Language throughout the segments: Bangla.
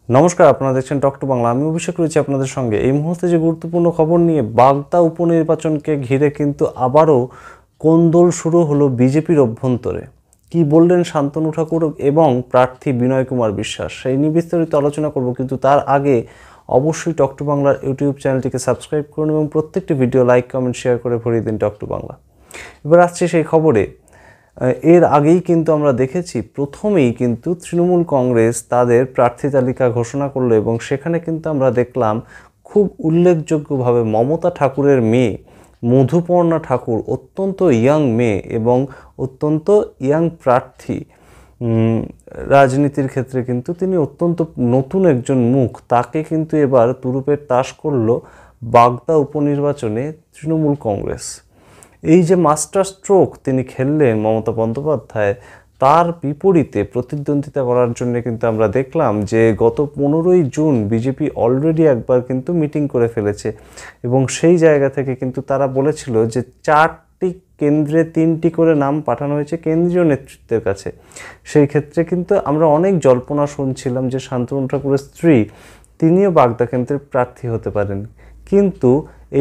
নমস্কার, আপনারা দেখছেন টক টু বাংলা। আমি অভিষেক রয়েছি আপনাদের সঙ্গে। এই মুহূর্তে যে গুরুত্বপূর্ণ খবর নিয়ে, বাগদা উপনির্বাচনকে ঘিরে কিন্তু আবারও কোন্দল শুরু হলো বিজেপির অভ্যন্তরে। কি বললেন শান্তনু ঠাকুর এবং প্রার্থী বিনয় কুমার বিশ্বাস, সেই নিয়ে বিস্তারিত আলোচনা করব। কিন্তু তার আগে অবশ্যই টক টু বাংলার ইউটিউব চ্যানেলটিকে সাবস্ক্রাইব করুন এবং প্রত্যেকটি ভিডিও লাইক, কমেন্ট, শেয়ার করে ভরিয়ে দিন টক টু বাংলা। এবার আসছে সেই খবরে। এর আগেই কিন্তু আমরা দেখেছি, প্রথমেই কিন্তু তৃণমূল কংগ্রেস তাদের প্রার্থী তালিকা ঘোষণা করলো এবং সেখানে কিন্তু আমরা দেখলাম খুব উল্লেখযোগ্যভাবে মমতা ঠাকুরের মেয়ে মধুপর্ণা ঠাকুর, অত্যন্ত ইয়াং মেয়ে এবং অত্যন্ত ইয়াং প্রার্থী। রাজনীতির ক্ষেত্রে কিন্তু তিনি অত্যন্ত নতুন একজন মুখ। তাকে কিন্তু এবার তুরুপের তাস করল বাগদা উপনির্বাচনে তৃণমূল কংগ্রেস। এই যে মাস্টার স্ট্রোক তিনি খেললেন মমতা বন্দ্যোপাধ্যায়, তার বিপরীতে প্রতিদ্বন্দ্বিতা করার জন্য কিন্তু আমরা দেখলাম যে গত 15ই জুন বিজেপি অলরেডি একবার কিন্তু মিটিং করে ফেলেছে এবং সেই জায়গা থেকে কিন্তু তারা বলেছিল যে 4টি কেন্দ্রে 3টি করে নাম পাঠানো হয়েছে কেন্দ্রীয় নেতৃত্বের কাছে। সেই ক্ষেত্রে কিন্তু আমরা অনেক জল্পনা শুনছিলাম যে শান্তনু ঠাকুরের স্ত্রী তিনিও বাগদা কেন্দ্রের প্রার্থী হতে পারেন। কিন্তু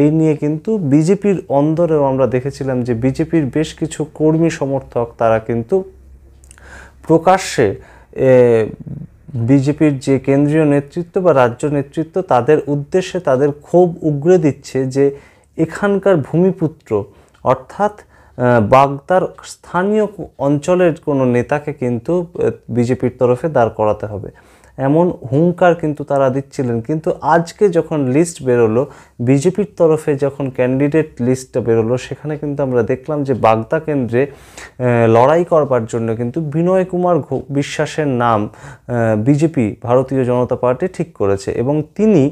এই নিয়ে কিন্তু বিজেপির অন্দরেও আমরা দেখেছিলাম যে বিজেপির বেশ কিছু কর্মী সমর্থক তারা কিন্তু প্রকাশ্যে বিজেপির যে কেন্দ্রীয় নেতৃত্ব বা রাজ্য নেতৃত্ব তাদের উদ্দেশ্যে তাদের ক্ষোভ উগরে দিচ্ছে যে এখানকার ভূমিপুত্র অর্থাৎ বাগদার স্থানীয় অঞ্চলের কোনো নেতাকে কিন্তু বিজেপির তরফে দাঁড় করাতে হবে, এমন হুঙ্কার কিন্তু তারা দিচ্ছিলেন। কিন্তু আজকে যখন লিস্ট বেরোলো, বিজেপির তরফে যখন ক্যান্ডিডেট লিস্টটা বেরোলো, সেখানে কিন্তু আমরা দেখলাম যে বাগদা কেন্দ্রে লড়াই করবার জন্য কিন্তু বিনয় কুমার বিশ্বাসের নাম বিজেপি, ভারতীয় জনতা পার্টি ঠিক করেছে এবং তিনি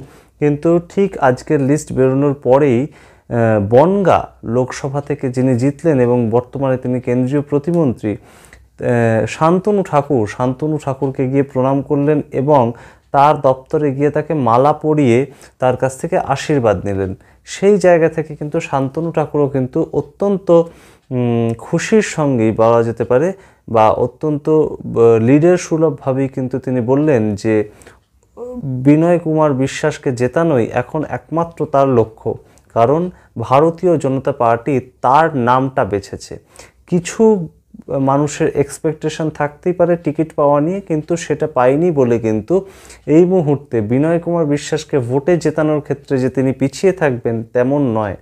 কিন্তু ঠিক আজকের লিস্ট বেরোনোর পরেই বনগাঁ লোকসভা থেকে যিনি জিতলেন এবং বর্তমানে তিনি কেন্দ্রীয় প্রতিমন্ত্রী শান্তনু ঠাকুরকে গিয়ে প্রণাম করলেন এবং তার দপ্তরে গিয়ে তাকে মালা পরিয়ে তার কাছ থেকে আশীর্বাদ নিলেন। সেই জায়গা থেকে কিন্তু শান্তনু ঠাকুরও কিন্তু অত্যন্ত খুশির সঙ্গেই বলা যেতে পারে বা অত্যন্ত লিডার সুলভভাবেই কিন্তু তিনি বললেন যে বিনয় কুমার বিশ্বাসকে জেতানোই এখন একমাত্র তার লক্ষ্য, কারণ ভারতীয় জনতা পার্টি তার নামটা বেছেছে। কিছু মানুষের এক্সপেকটেশন থাকতেই পারে টিকিট পাওয়া নিয়ে, কিন্তু সেটা পায়নি বলে কিন্তু এই মুহূর্তে বিনয় কুমার বিশ্বাসকে ভোটে জেতানোর ক্ষেত্রে যে তিনি পিছিয়ে থাকবেন তেমন নয়।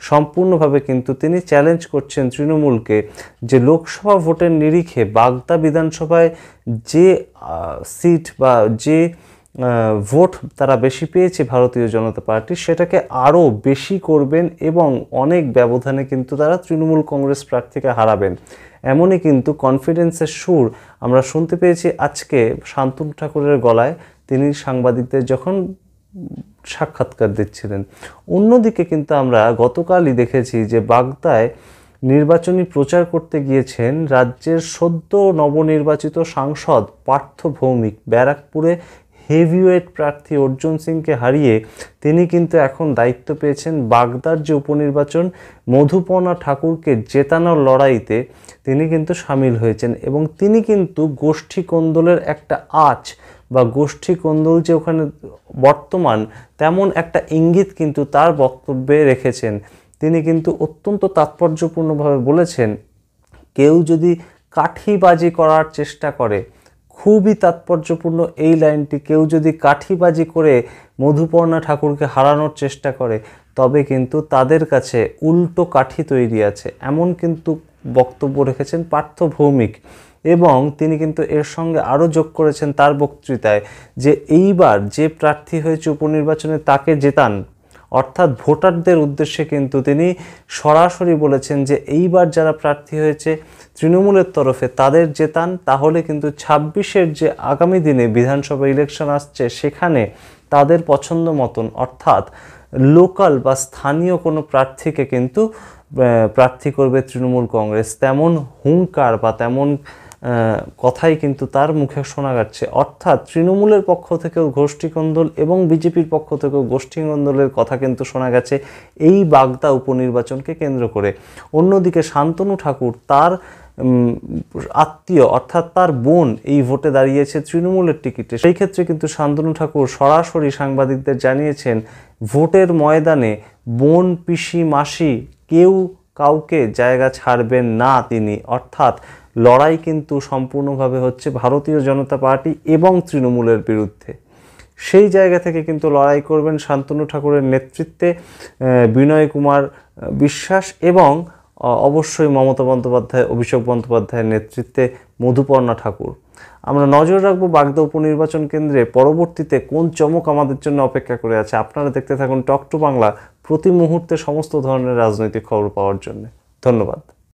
সম্পূর্ণভাবে কিন্তু তিনি চ্যালেঞ্জ করছেন তৃণমূলকে যে লোকসভা ভোটের নিরিখে বাগদা বিধানসভায় যে সিট বা যে ভোট তারা বেশি পেয়েছে ভারতীয় জনতা পার্টি, সেটাকে আরও বেশি করবেন এবং অনেক ব্যবধানে কিন্তু তারা তৃণমূল কংগ্রেস প্রার্থীকে হারাবেন। এমনই কিন্তু কনফিডেন্সের সুর আমরা শুনতে পেয়েছি আজকে শান্তনু ঠাকুরের গলায়, তিনি সাংবাদিকদের যখন সাক্ষাৎকার দিচ্ছিলেন। অন্যদিকে কিন্তু আমরা গতকালই দেখেছি যে বাগদায় নির্বাচনী প্রচার করতে গিয়েছেন রাজ্যের সদ্য নবনির্বাচিত সাংসদ পার্থ ভৌমিক। ব্যারাকপুরে হেভিওয়েট প্রার্থী অর্জুন সিংকে হারিয়ে তিনি কিন্তু এখন দায়িত্ব পেয়েছেন বাগদার যে উপনির্বাচন, মধুপর্ণা ঠাকুরকে জেতানোর লড়াইতে তিনি কিন্তু সামিল হয়েছেন এবং তিনি কিন্তু গোষ্ঠী কোন্দলের একটা আঁচ বা গোষ্ঠী কোন্দল যে ওখানে বর্তমান, তেমন একটা ইঙ্গিত কিন্তু তার বক্তব্যে রেখেছেন। তিনি কিন্তু অত্যন্ত তাৎপর্যপূর্ণভাবে বলেছেন, কেউ যদি কাঠিবাজি করার চেষ্টা করে, খুবই তাৎপর্যপূর্ণ এই লাইনটি, কেউ যদি কাঠিবাজি করে মধুপর্ণা ঠাকুরকে হারানোর চেষ্টা করে তবে কিন্তু তাদের কাছে উল্টো কাঠি তৈরি আছে, এমন কিন্তু বক্তব্য রেখেছেন পার্থ ভৌমিক। এবং তিনি কিন্তু এর সঙ্গে আরও যোগ করেছেন তার বক্তৃতায় যে এইবার যে প্রার্থী হয়েছে উপনির্বাচনে তাকে জেতান, অর্থাৎ ভোটারদের উদ্দেশ্যে কিন্তু তিনি সরাসরি বলেছেন যে এইবার যারা প্রার্থী হয়েছে তৃণমূলের তরফে তাদের জেতান, তাহলে কিন্তু 26-এর যে আগামী দিনে বিধানসভা ইলেকশন আসছে সেখানে তাদের পছন্দ মতন অর্থাৎ লোকাল বা স্থানীয় কোনো প্রার্থীকে কিন্তু প্রার্থী করবে তৃণমূল কংগ্রেস। তেমন হুঙ্কার বা তেমন কথাই কিন্তু তার মুখে শোনা যাচ্ছে। অর্থাৎ তৃণমূলের পক্ষ থেকেও গোষ্ঠীকন্দল এবং বিজেপির পক্ষ থেকেও গোষ্ঠীকন্দলের কথা কিন্তু শোনা গেছে এই বাগদা উপনির্বাচনকে কেন্দ্র করে। অন্যদিকে শান্তনু ঠাকুর তার আত্মীয় অর্থাৎ তার বোন এই ভোটে দাঁড়িয়েছে তৃণমূলের টিকিটে। সেই ক্ষেত্রে কিন্তু শান্তনু ঠাকুর সরাসরি সাংবাদিকদের জানিয়েছেন ভোটের ময়দানে বোন, পিসি, মাসি কেউ কাউকে জায়গা ছাড়বেন না তিনি। অর্থাৎ লড়াই কিন্তু সম্পূর্ণভাবে হচ্ছে ভারতীয় জনতা পার্টি এবং তৃণমূলের বিরুদ্ধে। সেই জায়গা থেকে কিন্তু লড়াই করবেন শান্তনু ঠাকুরের নেতৃত্বে বিনয় কুমার বিশ্বাস এবং অবশ্যই মমতা বন্দ্যোপাধ্যায়, অভিষেক বন্দ্যোপাধ্যায়ের নেতৃত্বে মধুপর্ণা ঠাকুর। আমরা নজর রাখবো বাগদা উপনির্বাচন কেন্দ্রে পরবর্তীতে কোন চমক আমাদের জন্য অপেক্ষা করে আছে। আপনারা দেখতে থাকুন টক টু বাংলা, প্রতি মুহূর্তে সমস্ত ধরনের রাজনৈতিক খবর পাওয়ার জন্য। ধন্যবাদ।